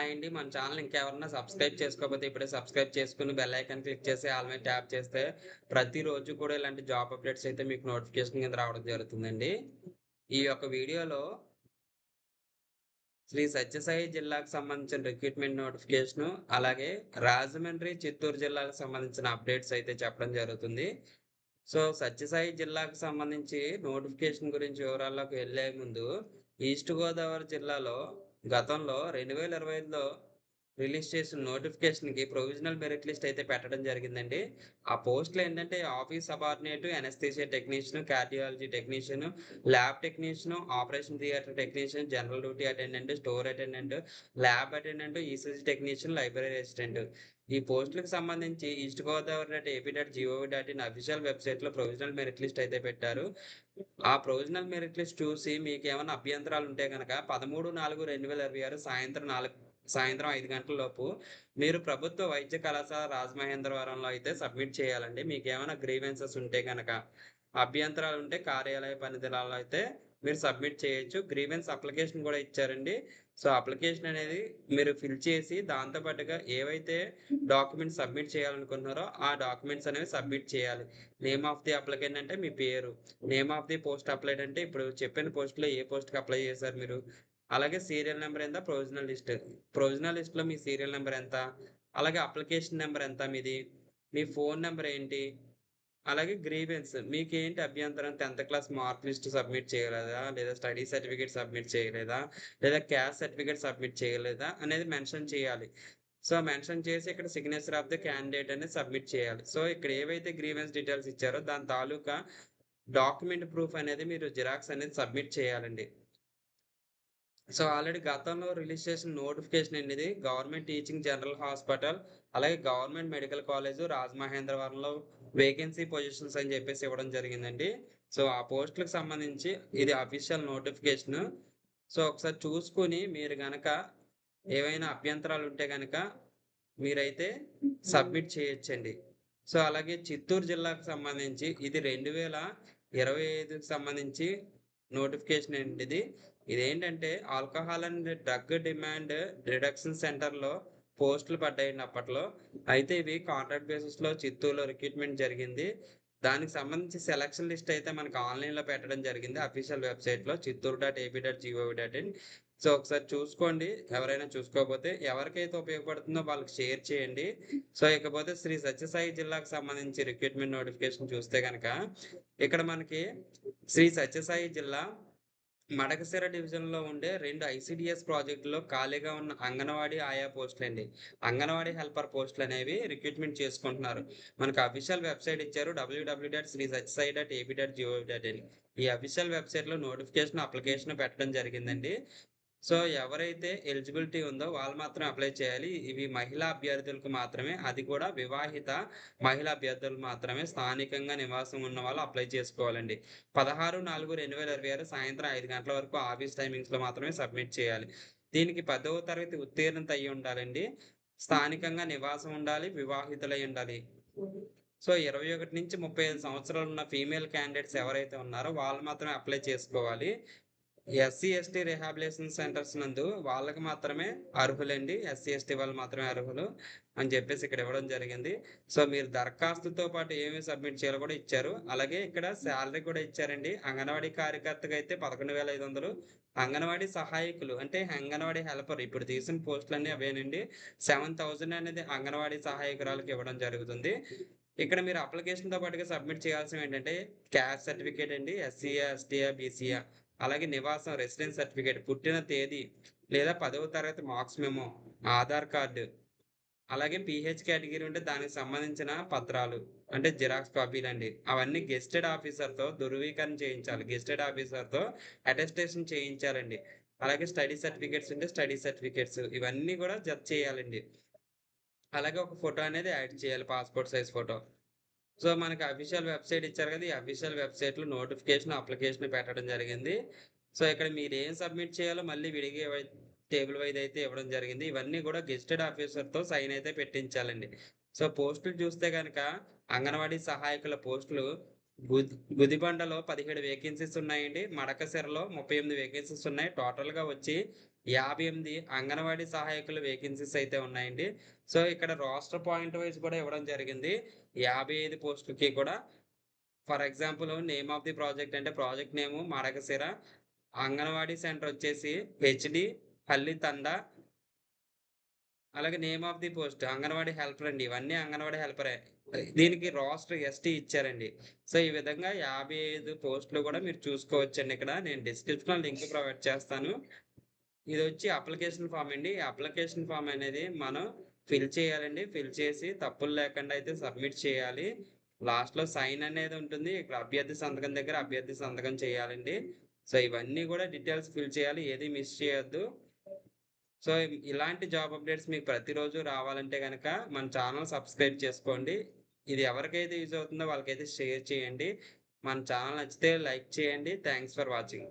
Hi అండి. మన channel ఇంకెవరన్నా సబ్స్క్రైబ్ చేసుకోకపోతే ఇప్పుడే సబ్స్క్రైబ్ చేసుకొని బెల్ ఐకాన్ క్లిక్ చేసి ఆల్ మీద ట్యాప్ చేస్తే ప్రతిరోజు కూడా ఇలాంటి జాబ్ అప్డేట్స్ అయితే మీకు నోటిఫికేషన్ కింద రావడం జరుగుతుందండి. ఈ యొక్క వీడియోలో శ్రీ సత్యసాయి జిల్లాకు సంబంధించిన రిక్రూట్మెంట్ నోటిఫికేషను, అలాగే రాజమండ్రి, చిత్తూరు జిల్లాకు సంబంధించిన అప్డేట్స్ అయితే చెప్పడం జరుగుతుంది. సో, సత్యసాయి జిల్లాకు సంబంధించి నోటిఫికేషన్ గురించి వివరాల్లోకి వెళ్ళే ముందు, ఈస్ట్ గోదావరి జిల్లాలో గతంలో 2025లో రిలీజ్ చేసిన నోటిఫికేషన్‌కి ప్రొవిజనల్ మెరిట్ లిస్ట్ అయితే పెట్టడం జరిగిందండి. ఆ పోస్ట్‌లు ఏంటంటే office subordinate, anaesthesia technician, cardiology technician, lab technician, operation theatre technician, general duty attendant, store attendant, lab attendant, ECG technician, library assistant. ఈ పోస్టులకు సంబంధించి ఈస్ట్ గోదావరి ఏపీ.జీఓవీ.ఇన్ అఫీషియల్ వెబ్‌సైట్‌లో ప్రొవిజనల్ మెరిట్ లిస్ట్ అయితే పెట్టారు. ఆ ప్రొవిజనల్ మెరిట్ లిస్ట్ చూసి మీకేమన్నా అభ్యంతరాలు ఉంటే గనక 13/4/2026 సాయంత్రం 5 గంటల లోపు మీరు ప్రభుత్వ వైద్య కళాశాల రాజమహేంద్రవరంలో అయితే సబ్మిట్ చేయాలండి. మీకేమైనా గ్రీవెన్సెస్ ఉంటే గనక. అభ్యంతరాలు ఉంటే కార్యాలయ పనిదినాల్లో అయితే మీరు సబ్మిట్ చేయొచ్చు. గ్రీవెన్స్ అప్లికేషన్ కూడా ఇచ్చారండి. సో, అప్లికేషన్ అనేది మీరు ఫిల్ చేసి దాంతో పాటుగా ఏవైతే డాక్యుమెంట్స్ సబ్మిట్ చేయాలనుకుంటున్నారో ఆ డాక్యుమెంట్స్ అనేవి సబ్మిట్ చేయాలి. నేమ్ ఆఫ్ ది అప్లికెంట్ అంటే మీ పేరు. Name of the post applied అంటే ఇప్పుడు చెప్పిన పోస్ట్‌లో ఏ పోస్ట్‌కి అప్లై చేశారు మీరు. అలాగే సీరియల్ నంబర్ ఎంత, ప్రొవిజనల్ లిస్ట్. ప్రొవిజనల్ లిస్ట్‌లో మీ సీరియల్ నంబర్ ఎంత, అలాగే అప్లికేషన్ నంబర్ ఎంత మీది, మీ ఫోను నంబర్ ఏంటి, అలాగే గ్రీవెన్స్ మీకేంటి అభ్యంతరం 10థ్ క్లాస్ మార్క్ లిస్ట్ సబ్మిట్ చేయలేదా, లేదా స్టడీ సర్టిఫికేట్ సబ్మిట్ చేయలేదా, లేదా క్యాస్ట్ సర్టిఫికేట్ సబ్మిట్ చేయలేదా అనేది మెన్షన్ చేయాలి. సో, మెన్షన్ చేసి ఇక్కడ సిగ్నేచర్ ఆఫ్ ది క్యాండిడేట్ అనేది సబ్మిట్ చేయాలి. సో, ఇక్కడ ఏవైతే గ్రీవెన్స్ డీటెయిల్స్ ఇచ్చారో దాని తాలూకా డాక్యుమెంట్ ప్రూఫ్ అనేది మీరు జిరాక్స్ అనేది సబ్మిట్ చేయాలండి. సో, ఆల్రెడీ గతంలో రిలీజ్ చేసిన నోటిఫికేషన్ అండి ఇది. గవర్నమెంట్ టీచింగ్ జనరల్ హాస్పిటల్, అలాగే గవర్నమెంట్ మెడికల్ కాలేజు రాజమహేంద్రవరంలో వేకెన్సీ పొజిషన్స్ అని చెప్పేసి ఇవ్వడం జరిగిందండి. సో, ఆ పోస్టులకు సంబంధించి ఇది అఫీషియల్ నోటిఫికేషను. సో, ఒకసారి చూసుకొని మీరు గనక ఏవైనా అభ్యంతరాలు ఉంటే గనక మీరైతే సబ్మిట్ చేయొచ్చండి. సో, అలాగే చిత్తూరు జిల్లాకు సంబంధించి ఇది 2025కి సంబంధించి నోటిఫికేషన్ అండి ఇది. ఇదేంటంటే alcohol and drug demand reduction సెంటర్‌లో పోస్టులు పడ్డాయండి అప్పట్లో. అయితే ఇవి కాంట్రాక్ట్ బేసిస్‌లో చిత్తూరులో రిక్రూట్‌మెంట్ జరిగింది. దానికి సంబంధించి సెలక్షన్ లిస్ట్ అయితే మనకు ఆన్‌లైన్‌లో పెట్టడం జరిగింది అఫీషియల్ వెబ్‌సైట్‌లో చిత్తూరు.ఏపీ.జీఓవీ.ఇన్. సో, ఒకసారి చూసుకోండి. ఎవరైనా చూసుకోకపోతే ఎవరికైతే ఉపయోగపడుతుందో వాళ్ళకి షేర్ చేయండి. సో, ఇకపోతే శ్రీ సత్యసాయి జిల్లాకు సంబంధించి రిక్రూట్‌మెంట్ నోటిఫికేషన్ చూస్తే గనక ఇక్కడ మనకి శ్రీ సత్యసాయి జిల్లా మడకశిర డివిజన్‌లో ఉండే 2 ఐసీడీఎస్ ప్రాజెక్టుల్లో ఖాళీగా ఉన్న అంగన్వాడీ ఆయా పోస్టులండి. అంగన్వాడీ హెల్పర్ పోస్టులనేవి రిక్రూట్‌మెంట్ చేసుకుంటున్నారు. మనకు అఫీషియల్ వెబ్‌సైట్ ఇచ్చారు www.srisatchai.ap.gov.in. ఈ అఫీషియల్ వెబ్‌సైట్‌లో నోటిఫికేషన్, అప్లికేషన్ పెట్టడం జరిగిందండి. సో, ఎవరైతే ఎలిజిబిలిటీ ఉందో వాళ్ళు మాత్రమే అప్లై చేయాలి. ఇవి మహిళా అభ్యర్థులకు మాత్రమే. అది కూడా వివాహిత మహిళా అభ్యర్థులు మాత్రమే. స్థానికంగా నివాసం ఉన్న వాళ్ళు అప్లై చేసుకోవాలండి. 16/4/2026 సాయంత్రం 5 గంటల వరకు ఆఫీస్ టైమింగ్స్‌లో మాత్రమే సబ్మిట్ చేయాలి. దీనికి 10వ తరగతి ఉత్తీర్ణత అయ్యి ఉండాలండి. స్థానికంగా నివాసం ఉండాలి. వివాహితులై ఉండాలి. సో, 21-35 సంవత్సరాలు ఉన్న ఫీమేల్ క్యాండిడేట్స్ ఎవరైతే ఉన్నారో వాళ్ళు మాత్రమే అప్లై చేసుకోవాలి. ఎస్సీ, ఎస్టీ రిహాబిలిటేషన్ సెంటర్స్ నందు వాళ్ళకి మాత్రమే అర్హులండి. ఎస్సీ, ఎస్టీ వాళ్ళు మాత్రమే అర్హులు అని చెప్పేసి ఇక్కడ ఇవ్వడం జరిగింది. సో, మీరు దరఖాస్తుతో పాటు ఏమేమి సబ్మిట్ చేయాలో కూడా ఇచ్చారు. అలాగే ఇక్కడ సాలరీ కూడా ఇచ్చారండి. అంగన్వాడీ కార్యకర్తకైతే 11,500. అంగన్వాడీ సహాయకులు అంటే అంగన్వాడీ హెల్పర్ ఇప్పుడు తీసిన పోస్టులన్నీ అవేనండి. 7,000 అనేది అంగన్వాడీ సహాయకురాలికి ఇవ్వడం జరుగుతుంది. ఇక్కడ మీరు అప్లికేషన్‌తో పాటుగా సబ్మిట్ చేయాల్సినవి ఏంటంటే క్యాస్ట్ సర్టిఫికేట్ అండి. ఎస్సీయా, ఎస్టీయా, బీసీయా, అలాగే నివాసం రెసిడెన్స్ సర్టిఫికేట్, పుట్టిన తేదీ లేదా 10వ తరగతి మార్క్స్ మెమో, ఆధార్ కార్డు, అలాగే పీహెచ్ కేటగిరీ ఉంటే దానికి సంబంధించిన పత్రాలు అంటే జిరాక్స్ కాపీలండి. అవన్నీ గెస్టెడ్ ఆఫీసర్‌తో ధృవీకరణ చేయించాలి. గెస్టెడ్ ఆఫీసర్‌తో అటెస్టేషన్ చేయించాలండి. అలాగే స్టడీ సర్టిఫికేట్స్ ఉంటే స్టడీ సర్టిఫికేట్స్ ఇవన్నీ కూడా జత చేయాలండి. అలాగే ఒక ఫోటో అనేది యాడ్ చేయాలి. Passport size photo. సో, మనకి అఫీషియల్ వెబ్‌సైట్ ఇచ్చారు కదా! ఈ అఫీషియల్ వెబ్‌సైట్‌లో నోటిఫికేషన్, అప్లికేషన్ పెట్టడం జరిగింది. సో, ఇక్కడ మీరేం సబ్మిట్ చేయాలో మళ్ళీ విడిగా టేబుల్ వైస్ అయితే ఇవ్వడం జరిగింది. ఇవన్నీ కూడా గెస్టెడ్ ఆఫీసర్‌తో సైన్ అయితే పెట్టించాలండి. సో, పోస్టులు చూస్తే గనక అంగన్వాడీ సహాయకుల పోస్టులు గుదిబండలో 17 వేకెన్సీస్ ఉన్నాయండి. మడకశిరలో 38 వేకెన్సీస్ ఉన్నాయి. టోటల్‌గా వచ్చి 58 అంగన్వాడీ సహాయకుల వేకెన్సీస్ అయితే ఉన్నాయండి. సో, ఇక్కడ రోస్టర్ పాయింట్ వైస్ కూడా ఇవ్వడం జరిగింది. 55 పోస్టులకి కూడా. For example name of the project అంటే ప్రాజెక్ట్ నేము మడకశిర. అంగన్వాడీ సెంటర్ వచ్చేసి హెచ్‌డి హల్లితండ. అలాగే name of the post anganwadi helper అండి. ఇవన్నీ అంగన్వాడీ హెల్పరే. దీనికి రోస్టర్ ఎస్టీ ఇచ్చారండి. సో, ఈ విధంగా 55 పోస్టులు కూడా మీరు చూసుకోవచ్చండి ఇక్కడ. నేను డిస్క్రిప్షన్‌లో లింక్ ప్రొవైడ్ చేస్తాను. ఇదొచ్చి అప్లికేషన్ ఫార్మ్ అండి. ఈ అప్లికేషన్ ఫార్మ్ అనేది మనం ఫిల్ చేయాలండి. ఫిల్ చేసి తప్పులు లేకుండా అయితే సబ్మిట్ చేయాలి. లాస్ట్‌లో సైన్ అనేది ఉంటుంది. ఇక్కడ అభ్యర్థి సంతకం దగ్గర అభ్యర్థి సంతకం చేయాలండి. సో, ఇవన్నీ కూడా డీటెయిల్స్ ఫిల్ చేయాలి. ఏది మిస్ చేయొద్దు. సో, ఇలాంటి జాబ్ అప్డేట్స్ మీకు ప్రతిరోజు రావాలంటే గనక మన ఛానెల్ సబ్స్క్రైబ్ చేసుకోండి. ఇది ఎవరికైతే యూజ్ అవుతుందో వాళ్ళకైతే షేర్ చేయండి. మన ఛానెల్ నచ్చితే లైక్ చేయండి. Thanks for watching.